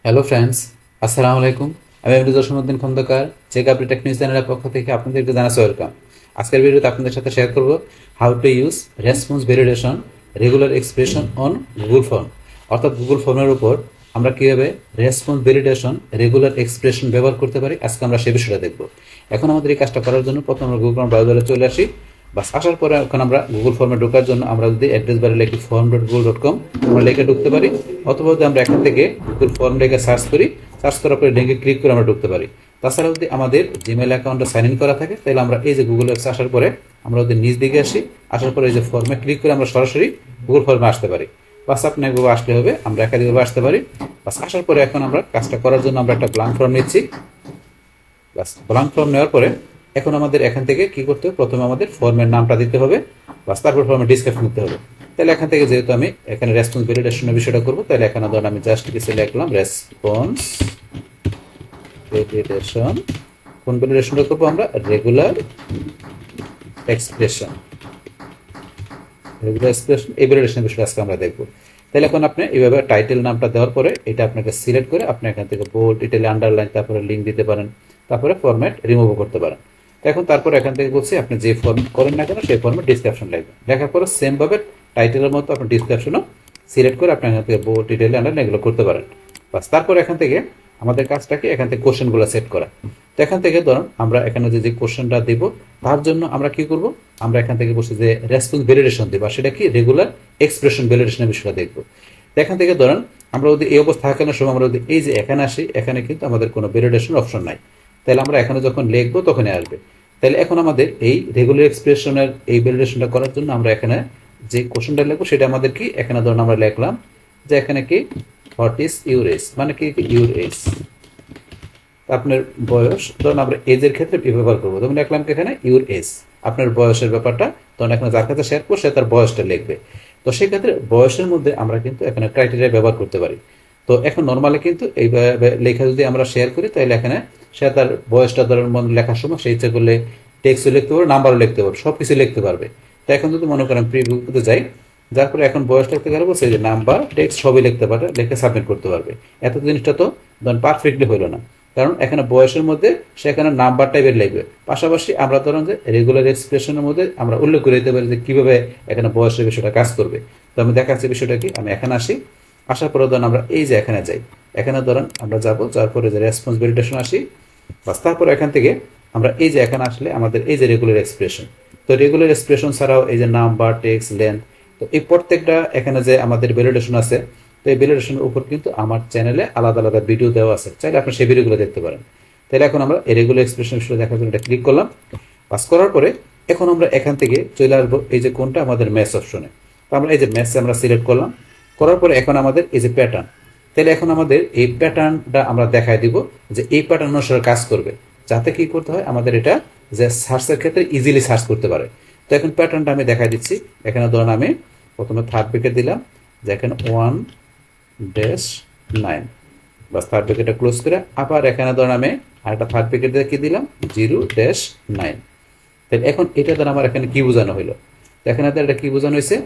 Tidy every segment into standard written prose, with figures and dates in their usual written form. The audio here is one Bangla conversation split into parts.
হ্যালো ফ্রেন্ডস, আসসালামু আলাইকুম। আমি Amirul Jasimuddin Khandakar, check update tech news চ্যানেলের পক্ষ থেকে আপনাদেরকে জানাচ্ছি ওয়েলকাম। আজকের ভিডিওতে আপনাদের সাথে শেয়ার করব how to use response validation regular expression on Google form. অর্থাৎ গুগল ফর্মের উপর আমরা কীভাবে রেসপন্স ভ্যালিডেশন রেগুলার এক্সপ্রেশন ব্যবহার করতে পারি, আজকে আমরা সে বিষয়টা দেখব। এখন আমাদের এই কাজটা করার জন্য প্রথমে আমরা গুগল ব্রাউজারে চলে আসি। বাস আসার পরে এখন আমরা গুগল ফর্মে ঢোকার জন্য আমরা যদি অ্যাড্রেস বারে লিখি form.google.com আমরা লিখে ঢুকতে পারি, অথবা যদি আমরা এখান থেকে গুগল ফর্ম লিখে সার্চ করি, সার্চ করার পরে লিঙ্কে ক্লিক করে আমরা ঢুকতে পারি। তাছাড়া যদি আমাদের জিমেল অ্যাকাউন্টে সাইন ইন করা থাকে তাহলে আমরা এই যে গুগল অ্যাপসে আসার পরে আমরা যদি নিচ দিকে আসি, আসার পরে এই যে ফর্মে ক্লিক করে আমরা সরাসরি গুগল ফর্মে আসতে পারি। বাস আপনি একভাবে আসলে হবে, আমরা একাধিকভাবে আসতে পারি। বাস আসার পরে এখন আমরা কাজটা করার জন্য আমরা একটা ব্ল্যাঙ্ক ফর্ম নিচ্ছি। বাস ব্ল্যাঙ্ক ফর্ম নেওয়ার পরে এখন আমাদের এখান থেকে কি করতে হবে, প্রথমে আমাদের ফর্মের নামটা দিতে হবে, বাস তারপর ফর্মের ডিসক্রিপশন দিতে হবে। তাহলে এখান থেকে যেহেতু আমি এখানে রেসপন্স ভ্যালিডেশনের বিষয়টা করবো, তাহলে এখানে ধরুন আমি জাস্ট কিছু লিখলাম রেসপন্স ভ্যালিডেশন। কোন ভ্যালিডেশনটা করবো আমরা? Regular expression. রেগুলার এক্সপ্রেশন এই ভ্যালিডেশনের বিষয়টা আজকে আমরা দেখবো। তাহলে এখন আপনি এইভাবে টাইটেল নামটা দেওয়ার পরে এটা আপনাকে সিলেক্ট করে আপনি এখান থেকে বোল্ড, ইটালি, আন্ডারলাইন, তারপরে লিঙ্ক দিতে পারেন, তারপরে ফরম্যাট রিমুভ করতে পারেন। এখন তারপর এখান থেকে বলছি আপনি যে ফর্ম করেন না কেন সেই ফর্মের ডিসক্রিপশন লিখবেন। লেখার পরে সেম ভাবে টাইটেলের মতো আপনি ডিসক্রিপশনও সিলেক্ট করে আপনি এখান থেকে বোল্ড, ইটালি, আন্ডারলাইন এগুলো করতে পারেন। বাস তারপর এখান থেকে আমাদের কাজটাকে এখান থেকে কোশ্চেনগুলো সেট করা। তো এখান থেকে ধরুন আমরা এখানে যে কোশ্চেনটা দিব তার জন্য আমরা কি করব, আমরা এখান থেকে বসে যে রেসপন্স ভ্যালিডেশন দেবো, সেটা কি রেগুলার এক্সপ্রেশন ভ্যালিডেশনের বিষয়টা দেখবো। এখান থেকে ধরেন আমরা যদি এই অবস্থা থাকানোর সময় আমরা যদি এই যে এখানে আসি, এখানে কিন্তু আমাদের কোনো ভ্যালিডেশন অপশন নাই। তাহলে আমরা এখানে যখন লিখবো তখনই আসবে। তাহলে এখন আমাদের এই রেগুলার এক্সপ্রেশনের এই ভ্যালিডেশনটা করার জন্য আমরা এখানে যে কোশ্চেনটা লিখবো সেটা আমাদের কি, এখানে ধরুন আমরা লিখলাম যে এখানে কি হোয়াট ইজ ইউর এজ, মানে কি ইউর এজ, আপনার বয়স। ধরুন আমরা এজের ক্ষেত্রে ব্যবহার করবো, তখন লিখলাম কি এখানে ইউর এজ, আপনার বয়সের ব্যাপারটা। তখন এখানে যার কাছে শেয়ার করবো সে তার বয়সটা লিখবে। তো সেক্ষেত্রে বয়সের মধ্যে আমরা কিন্তু এখানে ক্রাইটেরিয়া ব্যবহার করতে পারি। তো এখন নর্মালি কিন্তু এইভাবে লেখা যদি আমরা শেয়ার করি তাহলে এখানে সে তার বয়সটা ধরেন লেখার সময় সে ইচ্ছা করলে টেক্সটও লিখতে পারবে, নাম্বারও লিখতে পারবে, সব কিছু লিখতে পারবে। তো এখন যদি মনে করেন প্রিভিউতে যাই, যার পরে এখন বয়স লিখতে পারবো, সেই যে নাম্বার, টেক্সট সবই লিখতে পারবে, লিখে সাবমিট করতে পারবে। এত জিনিসটা তো ধরেন পারফেক্টলি হইলো না, কারণ এখানে বয়সের মধ্যে সেখানে নাম্বার টাইপের লিখবে। পাশাপাশি আমরা ধরেন যে রেগুলার এক্সপ্রেশনের মধ্যে আমরা উল্লেখ করে দিতে পারি যে কিভাবে এখানে বয়সের বিষয়টা কাজ করবে। তো আমি দেখাচ্ছি বিষয়টা কি। আমি এখানে আসি, আসার পরে ধরেন আমরা এই যে এখানে যাই, এখানে ধরেন আমরা যাবো, যার পরে যে রেসপন্স ভ্যালিডেশন আসি, বাস তারপর এখান থেকে আমরা এই যে এখানে আসলে আমাদের এই যে রেগুলার এক্সপ্রেশন। তো রেগুলার এক্সপ্রেশন ছাড়াও এই যে নাম্বার, টেক্সট, লেন্থ, তো এই প্রত্যেকটা এখানে যে আমাদের ভ্যালিডেশন আছে, তো এই ভ্যালিডেশনের উপর কিন্তু আমার চ্যানেলে আলাদা আলাদা ভিডিও দেওয়া আছে, চাইলে আপনি সেই ভিডিওগুলো দেখতে পারেন। তাহলে এখন আমরা এই রেগুলার এক্সপ্রেশন বিষয়ে দেখার জন্য এটা ক্লিক করলাম। পাস করার পরে এখন আমরা এখান থেকে চলে আসবো এই যে কোনটা আমাদের ম্যাথ অপশনে। তো আমরা এই যে ম্যাথে আমরা সিলেক্ট করলাম, করার পরে এখন আমাদের এই যে প্যাটার্ন, তাহলে এখন আমাদের এই প্যাটার্নটা আমরা দেখাই দিব যে এই প্যাটার্ন অনুসারে কাজ করবে, যাতে কি করতে হয় আমাদের এটা যে সার্চের ক্ষেত্রে ইজিলি সার্চ করতে পারে। তো এখন প্যাটার্নটা আমি দেখাই দিচ্ছি। এখানে ধরুন আমি প্রথমে থার্ড ব্র্যাকেট দিলাম, যে এখানে 1-9, বাস থার্ড ব্র্যাকেটটা ক্লোজ করে আবার এখানে ধরুন আমি আরেকটা থার্ড ব্র্যাকেট দিয়ে কি দিলাম 0-9। তাহলে এখন এটা দ্বারা আমার এখানে কি বোঝানো হলো, এখানে এটা কি বোঝানো হয়েছে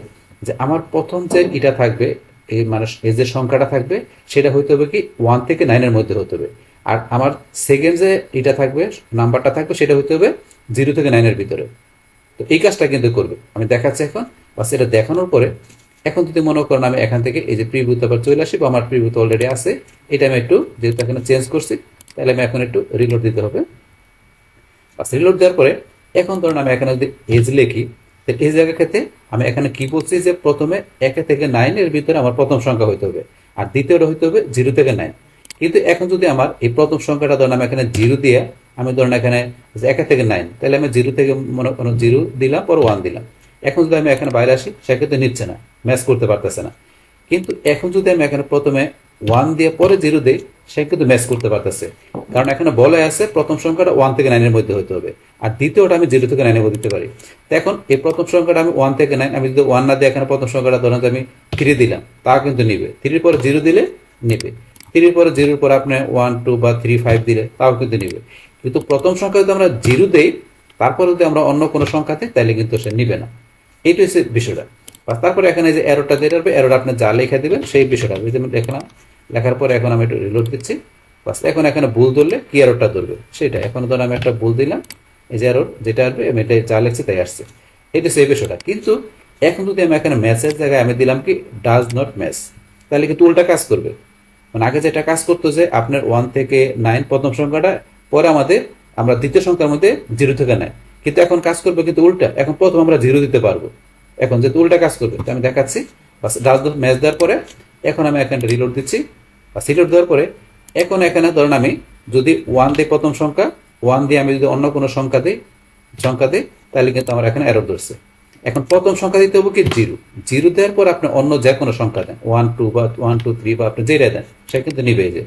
যে আমার প্রথম যে এটা থাকবে এই মানে এই যে সংখ্যাটা থাকবে সেটা হইতে হবে কি 1 থেকে 9 মধ্যে হতে হবে। আর আমার সেকেন্ড যে এটা থাকবে নাম্বারটা থাকবে সেটা হইতে হবে 0 থেকে 9 ভিতরে। তো এই কাজটা কিন্তু করবে, আমি দেখাচ্ছি এখন। বাস এটা দেখানোর পরে এখন যদি মনে করেন আমি এখান থেকে এই যে প্রিভিউতে আবার চলে আসি, বা আমার প্রিভিউতে অলরেডি আছে, এটা আমি একটু যেহেতু এখানে চেঞ্জ করছি তাহলে আমি এখন একটু রিলোড দিতে হবে। বাস রিলোড দেওয়ার পরে এখন ধরুন আমি এখানে যদি এজ লিখি, এই জায়গার ক্ষেত্রে আমি এখানে কি বলছি যে প্রথমে 1 থেকে 9 ভিতরে আমার প্রথম সংখ্যা হইতে হবে, আর দ্বিতীয়টা হইতে হবে 0 থেকে 9। কিন্তু এখন যদি আমার এই প্রথম সংখ্যাটা ধরেন আমি এখানে 0 দিয়ে আমি ধরেন এখানে 1 থেকে 9, তাহলে আমি 0 থেকে মনে করেন 0 দিলাম, পর 1 দিলাম। এখন যদি আমি এখানে বাইরে আসি সেক্ষেত্রে নিচ্ছে না, ম্যাচ করতে পারতেছে না। কিন্তু এখন যদি আমি এখানে প্রথমে 1 দিয়ে পরে 0 দিই, সে কিন্তু ম্যাচ করতে পারতেছে, কারণ এখানে বলে আছে প্রথম সংখ্যাটা 1 থেকে 9 মধ্যে হতে হবে, আর দ্বিতীয়টা আমি 0 থেকে 9 দিতে পারি। তো এখন এই প্রথম সংখ্যাটা আমি 1 থেকে 9, আমি যদি 1 না দিয়ে এখানে প্রথম সংখ্যাটা ধরেন আমি 3 দিলাম, তা কিন্তু নিবে। 3 পরে 0 দিলে নেবে, 3 পরে 0 পরে আপনি 1, 2 বা 3, 5 দিলে তাও কিন্তু নিবে। কিন্তু প্রথম সংখ্যা যদি আমরা 0 দেই, তারপরে যদি আমরা অন্য কোনো সংখ্যা দিই তাহলে কিন্তু সে নিবে না। এইটা হচ্ছে বিষয়টা। তারপরে এখানে যে এরোটা যেটা হবে, এরোটা আপনি যা লেখা দিবেন সেই বিষয়টা দেখলাম লেখার পরে এখন আমি একটু রিলোড দিচ্ছি। বাস এখন এখানে ভুল ধরলে কি এররটা ধরবে সেটা। এখন ধরুন আমি একটা ভুল দিলাম, এই যে এরর যেটা আসবে আমি এটা যা লিখছি তাই আসছে, এটা সেই বিষয়টা। কিন্তু এখন যদি আমি এখানে ম্যাচের জায়গায় আমি দিলাম কি ডাজ নট ম্যাচ, তাহলে কিন্তু উল্টা কাজ করবে। মানে আগে যেটা কাজ করতো যে আপনার 1 থেকে 9 প্রথম সংখ্যাটা, পরে আমরা দ্বিতীয় সংখ্যার মধ্যে 0 থেকে 9, কিন্তু এখন কাজ করবে কিন্তু উল্টা। এখন প্রথম আমরা 0 দিতে পারবো, এখন যেহেতু উল্টা কাজ করবে তো আমি দেখাচ্ছি। বাস ডাজ নট ম্যাচ দেওয়ার পরে এখন আমি এখানে রিলোড দিচ্ছি। বাস রিলোড দেওয়ার পরে এখন এখানে ধরুন আমি যদি 1 দিই প্রথম সংখ্যা, 1 দিয়ে আমি যদি অন্য কোনো সংখ্যা দিই তাহলে কিন্তু আমার এখানে এরর ধরছে। এখন প্রথম সংখ্যা দিতে হবে কি 0, 0 দেওয়ার পর আপনি অন্য যে কোনো সংখ্যা দেন 1 2 বা 1 2 3 বা আপনি যেটা দেন সে কিন্তু নিবে। যে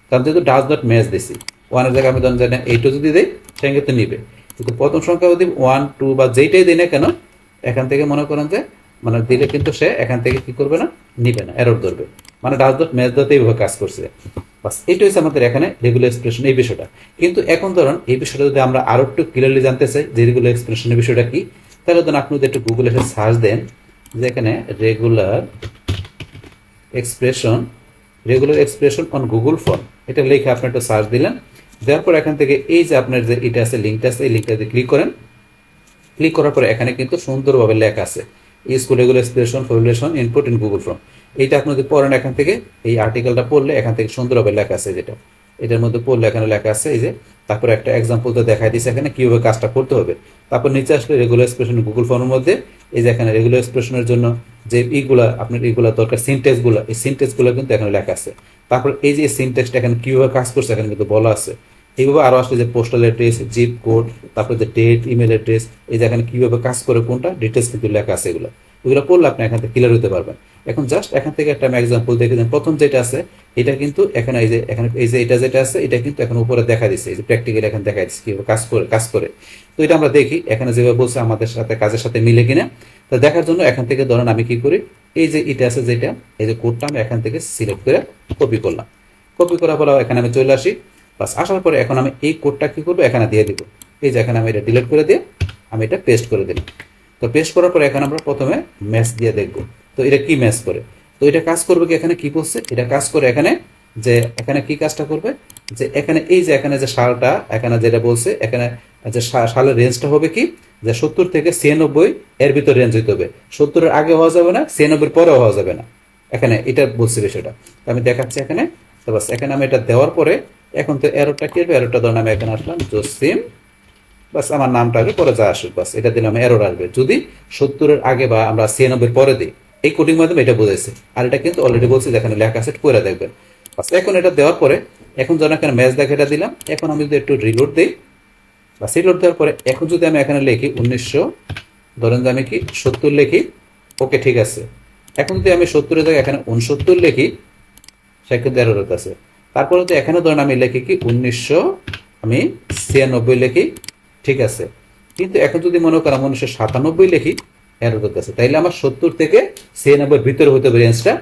কারণ যেহেতু ডাজ নট ম্যাচ দিছি, 1 এর জায়গায় আমি ধরেন জানেন 8 যদি দিই সে কিন্তু নিবে। কিন্তু প্রথম সংখ্যা যদি 1 2 বা যেটাই দিই না কেন এখান থেকে মনে করেন যে মানে দিলে কিন্তু সে এখান থেকে কি করবে না, নিবে না, এরর ধরবে। মানে ডাজ নট ম্যাচ দিতে এইভাবে কাজ করছে। বাস এটা হচ্ছে আমাদের এখানে রেগুলার এক্সপ্রেশন এই বিষয়টা। কিন্তু এখন ধরুন এই বিষয়টা যদি আমরা আরো একটু ক্লিয়ারলি জানতে চাই যে রেগুলার এক্সপ্রেশনের বিষয়টা কি, তাহলে ধরুন আপনি যদি একটু গুগলে এসে সার্চ দেন যে এখানে regular expression on Google form, এটা লিখে আপনি একটু সার্চ দিলেন, দেওয়ার পর এখান থেকে এই যে আপনার যে এটা আছে লিঙ্কটা আছে, এই লিঙ্কটাতে ক্লিক করেন। ক্লিক করার পরে এখানে কিন্তু সুন্দরভাবে লেখা আছে school regular expression formulation input in Google form. এইটা আপনি যদি পড়েন এখান থেকে, এই আর্টিকেলটা পড়লে এখান থেকে সুন্দরভাবে লেখা আছে, যেটা এটার মধ্যে পড়লে এখানে লেখা আছে এই যে, তারপরে একটা এক্সাম্পল তো দেখাই দিচ্ছে এখানে কিভাবে কাজটা করতে হবে। তারপর নিচে আসলে রেগুলার এক্সপ্রেশন গুগল ফর্মের মধ্যে এই যে এখানে রেগুলার এক্সপ্রেশনের জন্য যে আপনার এইগুলা দরকার সিনট্যাক্সগুলো, এই সিনট্যাক্সগুলো কিন্তু এখানে লেখা আছে। তারপর এই যে সিনট্যাক্সটা এখানে কিভাবে কাজ করছে এখানে কিন্তু বলা আছে। এইভাবে আরো আসলে যে পোস্টাল অ্যাড্রেস, জিপ কোড, তারপর যে ডেট, ইমেল অ্যাড্রেস, এই যে এখানে কিভাবে কাজ করে কোনটা ডিটেলস কিন্তু লেখা আছে। এগুলো পড়লে আপনি এখান থেকে ক্লিয়ার হতে পারবেন। এখন জাস্ট এখান থেকে একটা আমি এক্সাম্পল দেখে দেন। প্রথম যেটা আছে এটা কিন্তু এখানে এই যে এটা যেটা আছে এটা কিন্তু এখন উপরে দেখা দিচ্ছে, এই যে প্র্যাকটিক্যাল এখানে দেখা দিচ্ছে কিভাবে কাজ করে। তো এটা আমরা দেখি এখানে যেভাবে বলছে আমাদের সাথে কাজের সাথে মিলে কিনা। তো দেখার জন্য এখান থেকে ধরেন আমি কি করি, এই যে এটা আছে যেটা, এই যে কোডটা আমি এখান থেকে সিলেক্ট করে কপি করলাম। কপি করার পর এখানে আমি চলে আসি। বাস আসার পরে এখন আমি এই কোডটা কি করবো এখানে দিয়ে দিব। এই যে এখানে আমি এটা ডিলিট করে দিয়ে আমি এটা পেস্ট করে দিলাম। তো পেস্ট করার পরে এখানে আমরা প্রথমে ম্যাচ দিয়ে দেখবো তো এটা কি ম্যাচ করে। তো এটা কাজ করবে কি, এখানে কি বলছে এটা কাজ করে এখানে যে এখানে কি কাজটা করবে যে এখানে এই যে এখানে যে সালটা এখানে যেটা বলছে এখানে যে সালের রেঞ্জটা হবে কি যে 70 থেকে 96 এর ভিতর রেঞ্জ হইতে হবে। 70 এর আগে হওয়া যাবে না, 96 পরেও হওয়া যাবে না, এখানে এটা বলছে বিষয়টা। তো আমি দেখাচ্ছি এখানে। তো বাস এখানে আমি এটা দেওয়ার পরে এখন তো এররটা কি হবে, এররটা ধরুন আমি এখানে আসলাম জসিম, বাস আমার নামটা আগে পরে যা আসুক বাস এটা দিলাম, এরর আসবে যদি 70 এর আগে বা আমরা 96 পরে দিই। এই কোডিং মাধ্যমে এটা বোঝাইছে। আর এটা কিন্তু অলরেডি বলছি যেখানে লেখা আছে করে দেখবেন। বাস এখন এটা দেওয়ার পরে এখন যখন এখানে ম্যাচ দেখে এটা দিলাম, এখন আমি যদি একটু রিলোড দিই বা রিলোড দেওয়ার পরে এখন যদি আমি এখানে লিখি 1900, ধরেন যে আমি কি 70 লিখি, ওকে ঠিক আছে। এখন যদি আমি 70 এর জায়গায় এখানে 69 লিখি সেক্ষেত্রে এরর আছে। তারপরে যদি এখানে ধরেন আমি লিখি কি 1996 লিখি, ঠিক আছে। কিন্তু এখন যদি মনে করেন 1997 লিখি, এরর আছে। তাইলে আমার 70 থেকে 96 ভিতরে হতে হবে রেঞ্জটা,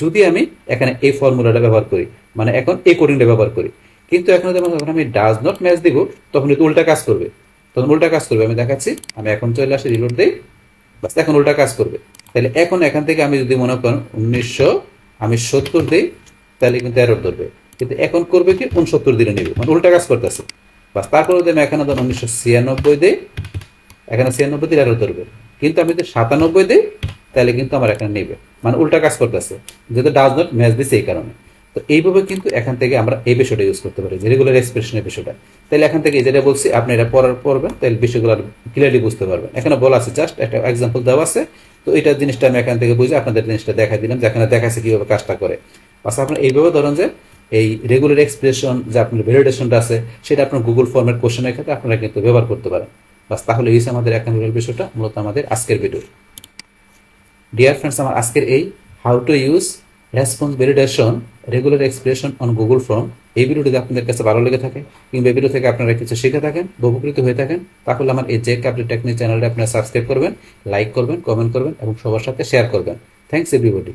যদি আমি এখানে এই ফর্মুলাটা ব্যবহার করি, মানে এখন এই কোডিংটা ব্যবহার করি। কিন্তু এখন যখন আমি ডাজ নট ম্যাচ দিব তখন এটা উল্টা কাজ করবে। আমি দেখাচ্ছি। আমি এখন চলে আসি রিলোড দেই, বাস এখন উল্টা কাজ করবে। তাহলে এখন এখান থেকে আমি যদি মনে করেন 1970 দিই তাহলে কিন্তু এরর ধরবে। কিন্তু এখন করবে কি 69 দিনে নেবে, মানে উল্টা কাজ করতেছে। বাস তারপরে যদি আমি এখানে 1996 দিই, এখানে 96 দিলে এরর ধরবে। কিন্তু আমি যদি 97 দিই তাহলে কিন্তু আমার এখানে নেবে, মানে উল্টা কাজ করতেছে, যেহেতু ডাজ নট ম্যাচ দিচ্ছে এই কারণে। তো এইভাবে কিন্তু এখান থেকে আমরা এই বিষয়টা ইউজ করতে পারি, যে রেগুলার এক্সপ্রেশনের বিষয়টা। তাহলে এখান থেকে যেটা বলছি আপনি এটা পড়বেন, তাহলে বিষয়গুলো ক্লিয়ারলি বুঝতে পারবেন। এখানে বলা আছে জাস্ট একটা এক্সাম্পল দেওয়া আছে। তো এটা জিনিসটা আমি এখান থেকে বুঝে আপনাদের জিনিসটা দেখাই দিলাম, যেখানে দেখাচ্ছে কিভাবে কাজটা করে। আচ্ছা আপনার এইভাবে ধরুন যে এই রেগুলার এক্সপ্রেশন যে আপনার ভ্যালিডেশনটা আছে সেটা আপনার গুগল ফর্মের কোশ্চেনের ক্ষেত্রে আপনারা কিন্তু ব্যবহার করতে পারেন। বাস তাহলে এই আমাদের একাউন্টের বিষয়টা মূলত আমাদের আজকের ভিডিও। ডিয়ার ফ্রেন্ডস, আমার আজকের এই how to use response validation regular expression on Google form এই ভিডিওটি আপনাদের কাছে ভালো লেগে থাকে কিংবা এই ভিডিও থেকে আপনারা কিছু শিখে থাকেন, উপকৃত হয়ে থাকেন, তাহলে আমার এই জেক আপডেট টেকনিক চ্যানেলটা আপনারা সাবস্ক্রাইব করবেন, লাইক করবেন, কমেন্ট করবেন এবং সবার সাথে শেয়ার করবেন। Thanks everybody.